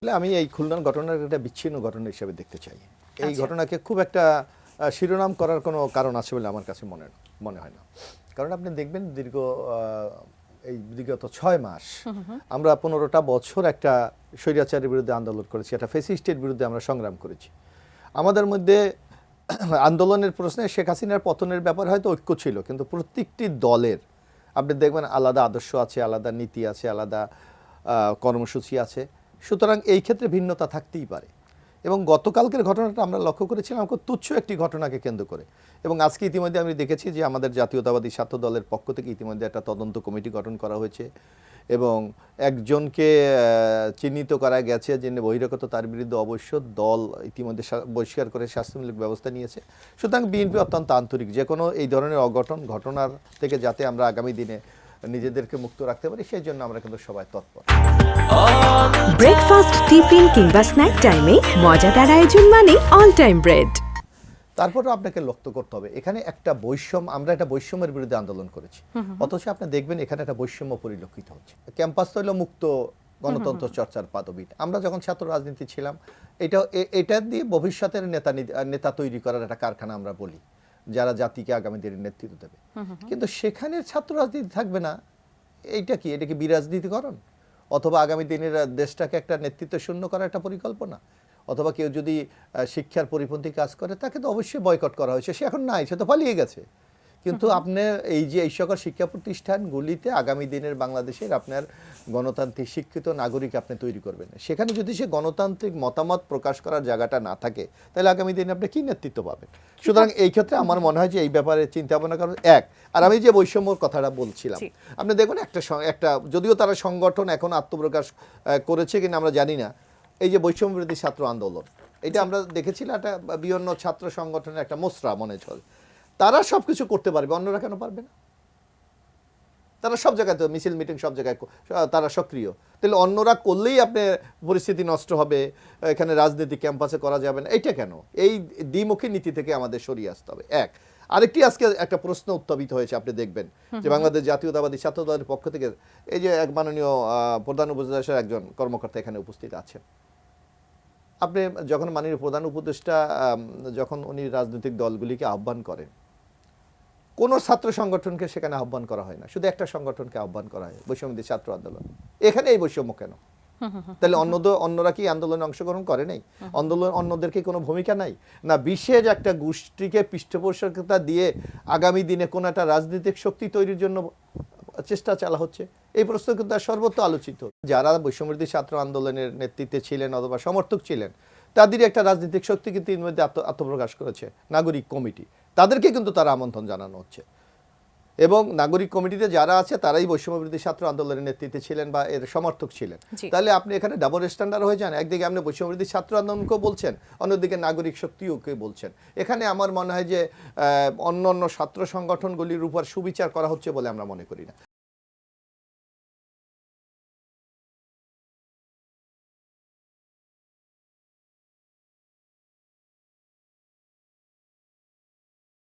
আমি এই খুলনার ঘটনার একটা বিচ্ছিন্ন ঘটনা হিসেবে দেখতে চাই। এই ঘটনাকে খুব একটা শিরোনাম করার কোনো কারণ আছে বলে আমার কাছে মনে হয় না। কারণ আপনি দেখবেন বিগত ৬ মাস আমরা ১৫টা বছর একটা স্বৈরাচারের বিরুদ্ধে আন্দোলন করেছি, একটা ফ্যাসিস্টের বিরুদ্ধে আমরা সংগ্রাম করেছি। আমাদের মধ্যে আন্দোলনের প্রশ্নে শেখ হাসিনার পতনের ব্যাপারে হয়তো ঐক্য ছিল, কিন্তু প্রত্যেকটি দলের আপনি দেখবেন আলাদা আদর্শ আছে, আলাদা নীতি আছে, আলাদা কর্মসূচি আছে। সুতরাং এই ক্ষেত্রে ভিন্নতা থাকতেই পারে। এবং গতকালকের ঘটনাটা আমরা লক্ষ্য করেছিলাম খুব তুচ্ছ একটি ঘটনাকে কেন্দ্র করে। এবং আজকে ইতিমধ্যে আমি দেখেছি যে আমাদের জাতীয়তাবাদী ছাত্র দলের পক্ষ থেকে ইতিমধ্যে একটা তদন্ত কমিটি গঠন করা হয়েছে এবং একজনকে চিহ্নিত করা গেছে যিনি বহিরাগত, তার বিরুদ্ধে অবশ্য দল ইতিমধ্যে বহিষ্কার করে শাস্তিমূলক ব্যবস্থা নিয়েছে। সুতরাং বিএনপি অত্যন্ত আন্তরিক যে কোনো এই ধরনের ঘটনার থেকে যাতে আমরা আগামী দিনে নিজেদেরকে মুক্ত রাখতে পারি, সেই জন্য আমরা কিন্তু সবাই তৎপর। ব্রেকফাস্ট, টিফিন কিংবা স্ন্যাক টাইমে মজাদার আয়োজন মানে অল টাইম ব্রেড। তারপরেও আপনাকে লক্ষ্য করতে হবে এখানে একটা আমরা একটা বৈষম্যের বিরুদ্ধে আন্দোলন করেছি, অথচ আপনি দেখবেন এখানে একটা বৈষম্য পরিলক্ষিত হচ্ছে। ক্যাম্পাস তো হলো মুক্ত গণতন্ত্র চর্চার পাদবীট। আমরা যখন ছাত্র রাজনীতি ছিলাম এটা দিয়ে ভবিষ্যতের নেতা তৈরি করার একটা কারখানা আমরা বলি, যারা জাতিকে আগামী দিনের নেতৃত্ব দেবে। কিন্তু সেখানে ছাত্র রাজনীতি থাকবে না। এটা কি বিরাজনীতিকরণ, অথবা আগামী দিনের দেশটাকে একটা নেতৃত্ব শূন্য করার একটা পরিকল্পনা, অথবা কেউ যদি শিক্ষার পরিপন্থী কাজ করে তাকে তো অবশ্যই বয়কট করা হয়েছে। সে এখন নাই, সে তো পালিয়ে গেছে। কিন্তু আপনি এই সকল শিক্ষা প্রতিষ্ঠানগুলিতে আগামী দিনের বাংলাদেশের আপনার গণতান্ত্রিক শিক্ষিত নাগরিক আপনি তৈরি করবেন। সেখানে যদি সে গণতান্ত্রিক মতামত প্রকাশ করার জায়গাটা না থাকে, তাহলে আগামী দিনে আপনি কি নেতৃত্ব পাবেন? সুতরাং এই ক্ষেত্রে আমার মনে হয় যে এই ব্যাপারে চিন্তা ভাবনা করার আর আমি যে বৈষম্যর কথাটা বলছিলাম, আপনি দেখুন একটা যদিও তারা সংগঠন এখন আত্মপ্রকাশ করেছে কিনা আমরা জানি না, এই যে বৈষম্য বিরোধী ছাত্র আন্দোলন, এটা আমরা দেখেছিলাম একটা বিভিন্ন ছাত্র সংগঠনের একটা মোসরা মনে চলে। তারা সবকিছু করতে পারবে, অন্যরা কেন পারবে না? তারা সব জায়গায় তো মিছিল মিটিং সব জায়গায় তারা সক্রিয়। তাহলে অন্যরা করলেই আপনি পরিস্থিতি নষ্ট হবে, এখানে রাজনীতি ক্যাম্পাসে করা যাবে না, এইটা কেন? এই দ্বিমুখী নীতি থেকে আমাদের সরিয়ে আসতে হবে। আরেকটি আজকে একটা প্রশ্ন উত্থাপিত হয়েছে, আপনি দেখবেন যে বাংলাদেশ জাতীয়তাবাদী ছাত্র দলের পক্ষ থেকে এই যে এক মাননীয় প্রধান উপদেষ্টার একজন কর্মকর্তা এখানে উপস্থিত আছেন। আপনি যখন মাননীয় প্রধান উপদেষ্টা যখন উনি রাজনৈতিক দলগুলিকে আহ্বান করেন, কোন ছাত্র সংগঠনকে সেখানে আহ্বান করা হয় না, শুধু একটা সংগঠনকে আহ্বান করা হয়, বৈষম্য ছাত্র আন্দোলন। এখানে এই বৈষম্য কেন? তাহলে অন্যরা কি আন্দোলনে অংশগ্রহণ করে নাই? অন্যদেরকে কোনো ভূমিকা নাই না? বিশেষ একটা গোষ্ঠীকে পৃষ্ঠপোষকতা দিয়ে আগামী দিনে কোন একটা রাজনৈতিক শক্তি তৈরির জন্য চেষ্টা চালা হচ্ছে, এই প্রশ্ন কিন্তু সর্বত্র আলোচিত। যারা বৈষম্যবিরোধী ছাত্র আন্দোলনের নেতৃত্বে ছিলেন অথবা সমর্থক ছিলেন, তাদেরই একটা রাজনৈতিক শক্তি কিন্তু এর মধ্যে আত্মপ্রকাশ করেছে, নাগরিক কমিটি। তাদেরকে কিন্তু তারা আমন্ত্রণ জানানো হচ্ছে, এবং নাগরিক কমিটিতে যারা আছে তারাই বৈষম্যবিরোধী ছাত্র আন্দোলনের নেতৃত্বে ছিলেন বা এর সমর্থক ছিলেন। তাহলে আপনি এখানে ডাবল স্ট্যান্ডার্ড হয়ে যান। একদিকে আপনি বৈষম্যবিরোধী ছাত্র আন্দোলনকেও বলছেন, অন্যদিকে নাগরিক শক্তিকে বলছেন। এখানে আমার মনে হয় যে অন্য ছাত্র সংগঠনগুলির উপর সুবিচার করা হচ্ছে বলে আমরা মনে করি না।